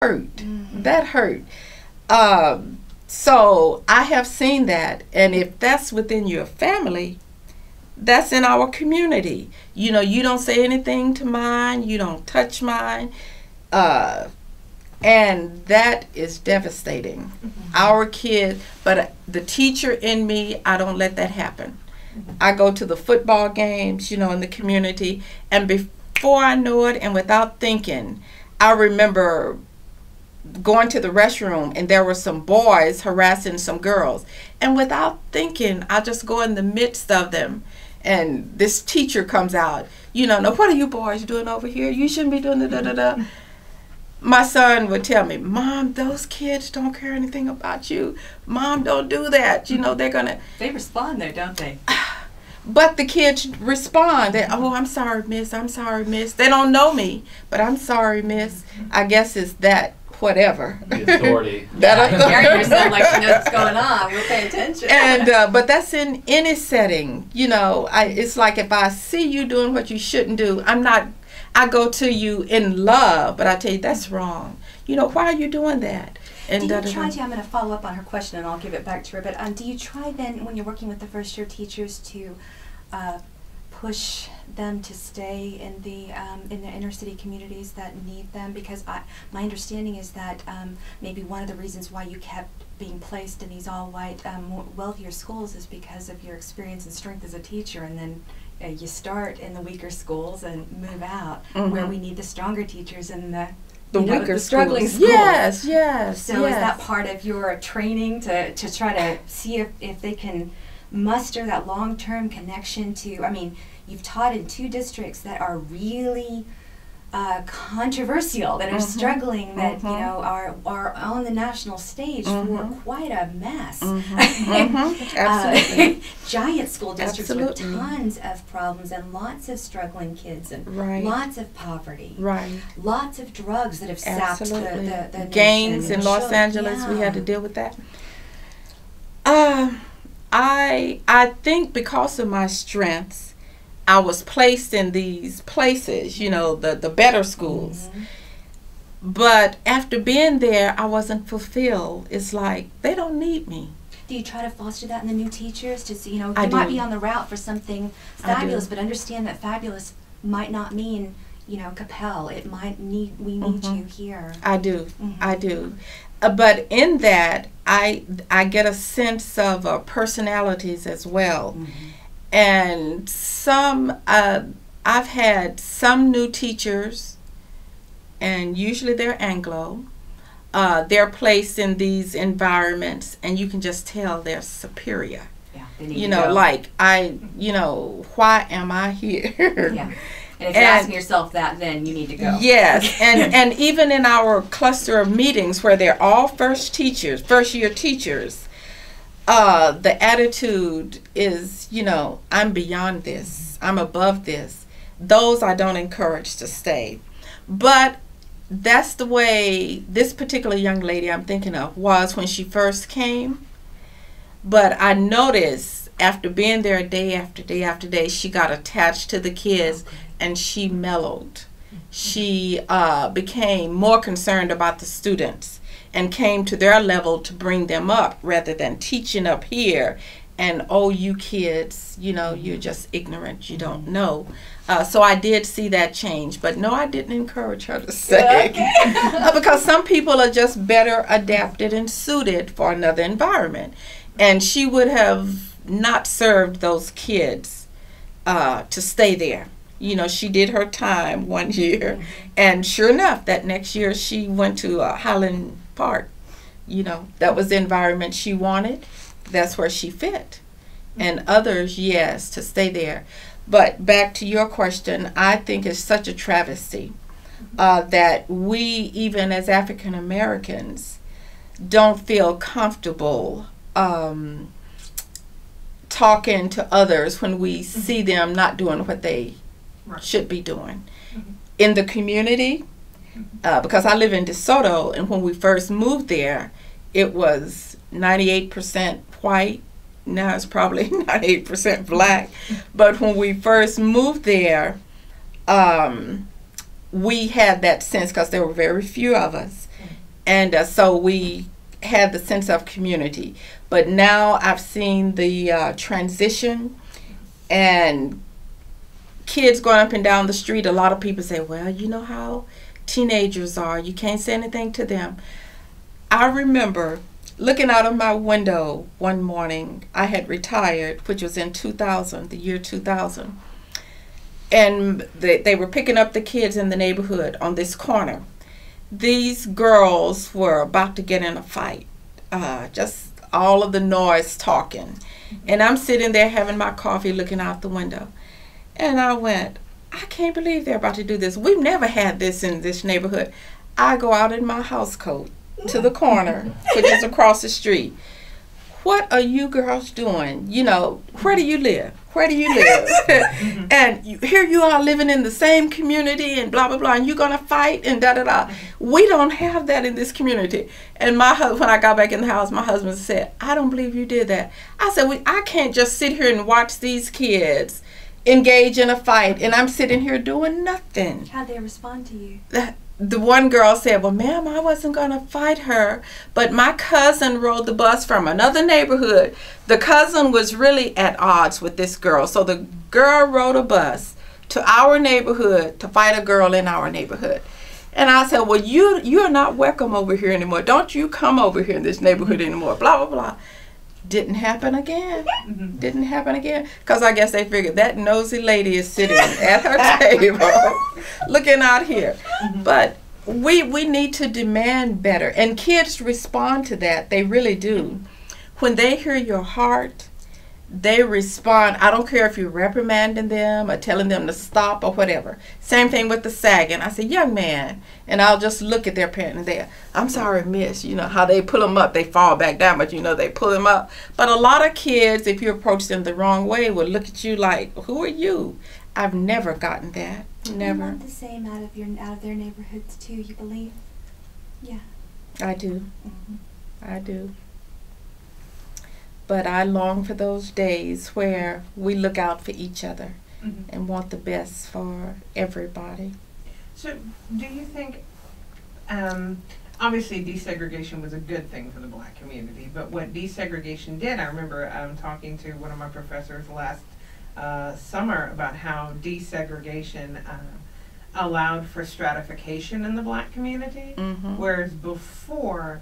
hurt. That hurt. So I have seen that, and if that's within your family, that's in our community. You know, you don't say anything to mine, you don't touch mine, and that is devastating. Our kids, but the teacher in me, I don't let that happen. I go to the football games, you know, in the community, and before I know it, and without thinking, I remember going to the restroom and there were some boys harassing some girls, and without thinking I just go in the midst of them, and this teacher comes out, you know, now what are you boys doing over here? You shouldn't be doing da. My son would tell me, Mom, those kids don't care anything about you. Mom, don't do that. You know, they respond though, don't they? But the kids respond. Oh, I'm sorry, miss. I'm sorry, miss. They don't know me, but I'm sorry, miss. I guess it's that whatever. The authority. That authority. Yourself like she knows what's going on. We'll pay attention. And but that's in any setting. You know, it's like if I see you doing what you shouldn't do, I go to you in love, but I tell you that's wrong. You know, why are you doing that? And do you try to, I'm going to follow up on her question and I'll give it back to her, but do you try then when you're working with the first year teachers to push them to stay in the inner city communities that need them? Because my understanding is that maybe one of the reasons why you kept being placed in these all-white, wealthier schools is because of your experience and strength as a teacher, and then you start in the weaker schools and move out where we need the stronger teachers and the weaker, the struggling schools. Yes, yes. So is that part of your training to try to see if they can muster that long-term connection to, I mean, you've taught in 2 districts that are really controversial, that are struggling, that you know are on the national stage for quite a mess. Absolutely. Giant school districts with tons of problems and lots of struggling kids and lots of poverty. Lots of drugs that have sapped the gangs in Los Angeles. We had to deal with that. I think because of my strengths, I was placed in these places, you know, the better schools. But after being there, I wasn't fulfilled. It's like, they don't need me. Do you try to foster that in the new teachers? To see, you know, you might be on the route for something fabulous, but understand that fabulous might not mean, you know, Capel. It might we need you here. I do. I do. But in that, I get a sense of personalities as well. And I've had some new teachers, and usually they're Anglo. They're placed in these environments, and you can just tell they're superior. Yeah, they need you to know, go. like you know, why am I here? Yeah. And if you're asking yourself that, then you need to go. Yes, and even in our cluster of meetings where they're all first year teachers, the attitude is, you know, I'm beyond this. I'm above this. Those I don't encourage to stay. But that's the way this particular young lady I'm thinking of was when she first came. But I noticed after being there day after day after day, she got attached to the kids and she mellowed. She became more concerned about the students and came to their level to bring them up rather than teaching up here. And, oh, you kids, you know, you're just ignorant. You don't know. So I did see that change. But, no, I didn't encourage her to stay. Because some people are just better adapted and suited for another environment. And she would have not served those kids to stay there. You know, she did her time one year. And sure enough, that next year she went to Highland Park. You know, that was the environment she wanted. That's where she fit. And others, yes, to stay there. But back to your question, I think it's such a travesty that we, even as African Americans, don't feel comfortable talking to others when we see them not doing what they should be doing. In the community, because I live in DeSoto, and when we first moved there, it was 98% white. Now it's probably 98% black. But when we first moved there, we had that sense because there were very few of us. And so we had the sense of community. But now I've seen the transition, and kids going up and down the street. A lot of people say, well, you know how teenagers are. You can't say anything to them. I remember looking out of my window one morning. I had retired, which was in 2000, the year 2000. And they were picking up the kids in the neighborhood on this corner. These girls were about to get in a fight. Just all of the noise talking. And I'm sitting there having my coffee looking out the window. And I went, I can't believe they're about to do this. We've never had this in this neighborhood. I go out in my house coat to the corner, which is across the street. What are you girls doing? You know, where do you live? Where do you live? And here you are living in the same community and blah, blah, blah, and you're going to fight and da-da-da. We don't have that in this community. And when I got back in the house, my husband said, I don't believe you did that. I said, I can't just sit here and watch these kids engage in a fight, and I'm sitting here doing nothing. How'd they respond to you? The one girl said, well, ma'am, I wasn't going to fight her, but my cousin rode the bus from another neighborhood. The cousin was really at odds with this girl, so the girl rode a bus to our neighborhood to fight a girl in our neighborhood. And I said, well, you're not welcome over here anymore. Don't you come over here in this neighborhood anymore, blah, blah, blah. Didn't happen again. Didn't happen again. Because I guess they figured that nosy lady is sitting at her table looking out here. But we need to demand better. And kids respond to that. They really do. When they hear your heart, they respond. I don't care if you're reprimanding them or telling them to stop or whatever. Same thing with the sagging. I say, young man. And I'll just look at their parent and they, I'm sorry, miss. You know how they pull them up, they fall back down, but you know they pull them up. But a lot of kids, if you approach them the wrong way, will look at you like, who are you? I've never gotten that. Never. You want the same out of their neighborhoods too, you believe? Yeah. I do. I do. But I long for those days where we look out for each other and want the best for everybody. So do you think, obviously desegregation was a good thing for the black community, but what desegregation did, I remember talking to one of my professors last summer about how desegregation allowed for stratification in the black community, whereas before,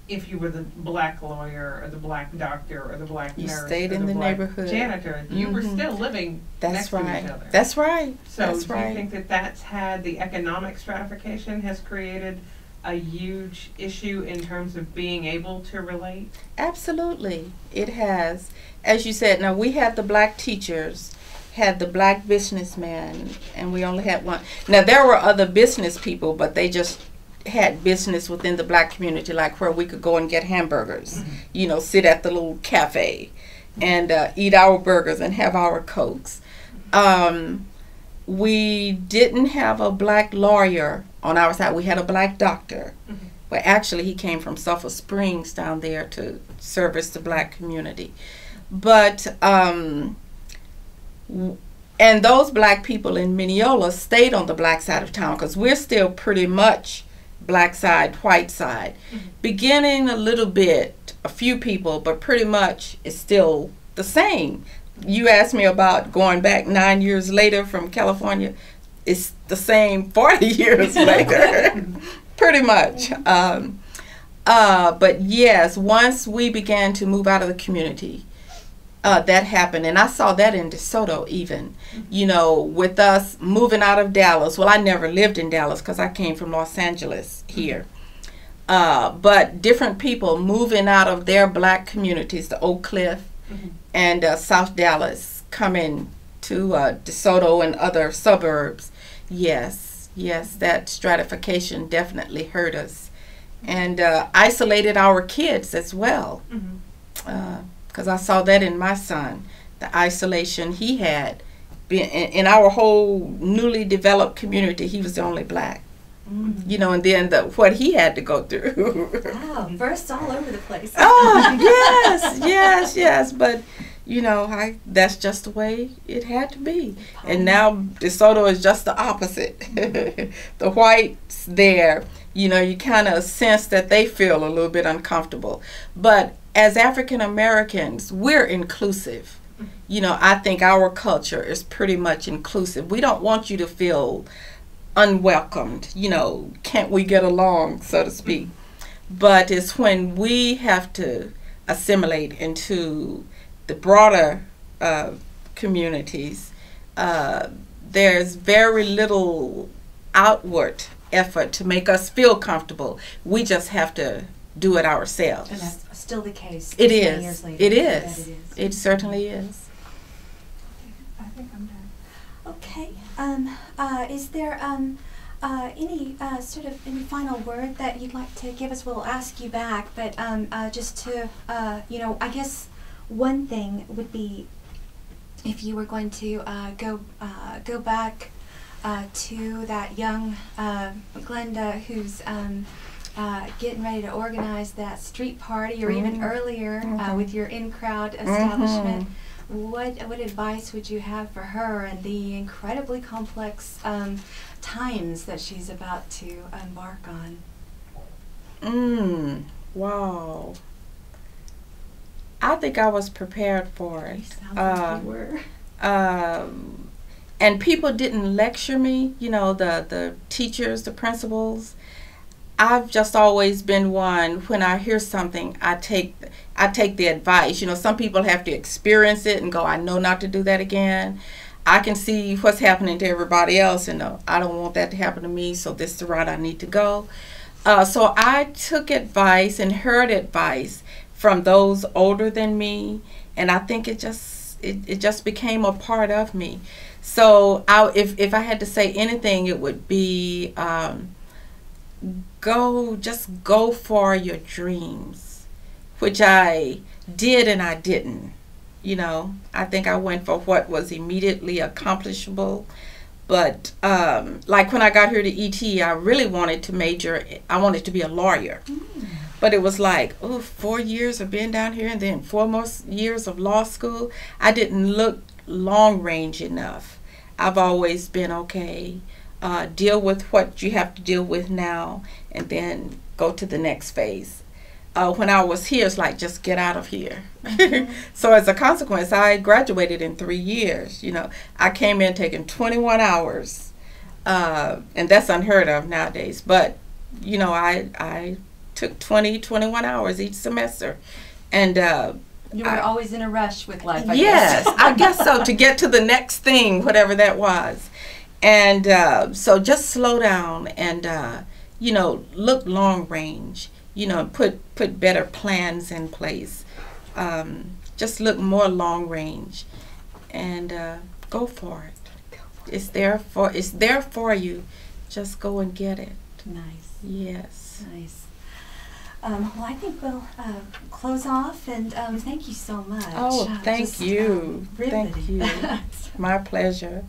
if you were the black lawyer or the black doctor or the black nurse stayed or in the the black neighborhood. janitor, you were still living next to each other. That's right. So That's do right. you think that that's had the economic stratification has created a huge issue in terms of being able to relate? Absolutely. It has. As you said, now we had the black teachers, had the black businessman, and we only had one. Now there were other business people, but they just had business within the black community, like where we could go and get hamburgers, you know, sit at the little cafe and eat our burgers and have our Cokes. We didn't have a black lawyer on our side. We had a black doctor. Well, actually, he came from Sulphur Springs down there to service the black community. But, and those black people in Mineola stayed on the black side of town because we're still pretty much black side, white side. Beginning a little bit, a few people, but pretty much it's still the same. You asked me about going back 9 years later from California. It's the same 40 years later, pretty much. But yes, once we began to move out of the community, that happened. And I saw that in DeSoto even, you know, with us moving out of Dallas. Well, I never lived in Dallas because I came from Los Angeles here. But different people moving out of their black communities, the Oak Cliff and South Dallas, coming to DeSoto and other suburbs. Yes, that stratification definitely hurt us. And isolated our kids as well. Because I saw that in my son, the isolation he had. In our whole newly developed community, he was the only black. You know, and then what he had to go through. Wow, bursts all over the place. Oh, yes. But, you know, that's just the way it had to be. And now DeSoto is just the opposite. The whites there You know, you kind of sense that they feel a little bit uncomfortable. But as African Americans, we're inclusive. You know, I think our culture is pretty much inclusive. We don't want you to feel unwelcomed. You know, can't we get along, so to speak. But it's when we have to assimilate into the broader communities, there's very little outward effort to make us feel comfortable. We just have to do it ourselves. And that's still the case. It many is. Years later. It is. That it is. It certainly is. I think I'm done. Okay. Is there any sort of any final word that you'd like to give us? We'll ask you back, but just to you know, I guess one thing would be if you were going to go back to that young Glenda who's getting ready to organize that street party, or even earlier with your in-crowd establishment. What advice would you have for her and the incredibly complex times that she's about to embark on? Wow. I think I was prepared for it. Sounds like you were. And people didn't lecture me, you know, the teachers, the principals. I've just always been one, when I hear something, I take the advice. You know, some people have to experience it and go, I know not to do that again. I can see what's happening to everybody else and I don't want that to happen to me, so this is the route I need to go. So I took advice and heard advice from those older than me, and I think it just became a part of me. So if I had to say anything, it would be just go for your dreams, which I did and I didn't. You know, I think I went for what was immediately accomplishable. But like when I got here to ET, I really wanted to I wanted to be a lawyer. But it was like, 4 years of being down here and then 4 more years of law school. I didn't look long range enough. I've always been okay. Deal with what you have to deal with now and then go to the next phase. When I was here, it's like, just get out of here. So as a consequence, I graduated in 3 years. You know, I came in taking 21 hours, and that's unheard of nowadays. But, you know, I took 21 hours each semester. And you were always in a rush with life, I yes, guess. I guess so, to get to the next thing, whatever that was. And so just slow down and, you know, look long range, you know, put better plans in place. Just look more long range and go for it. It's there for you. Just go and get it. Nice. Yes. Nice. Well, I think we'll close off, and thank you so much. Oh, thank you. Riveting. Thank you. My pleasure.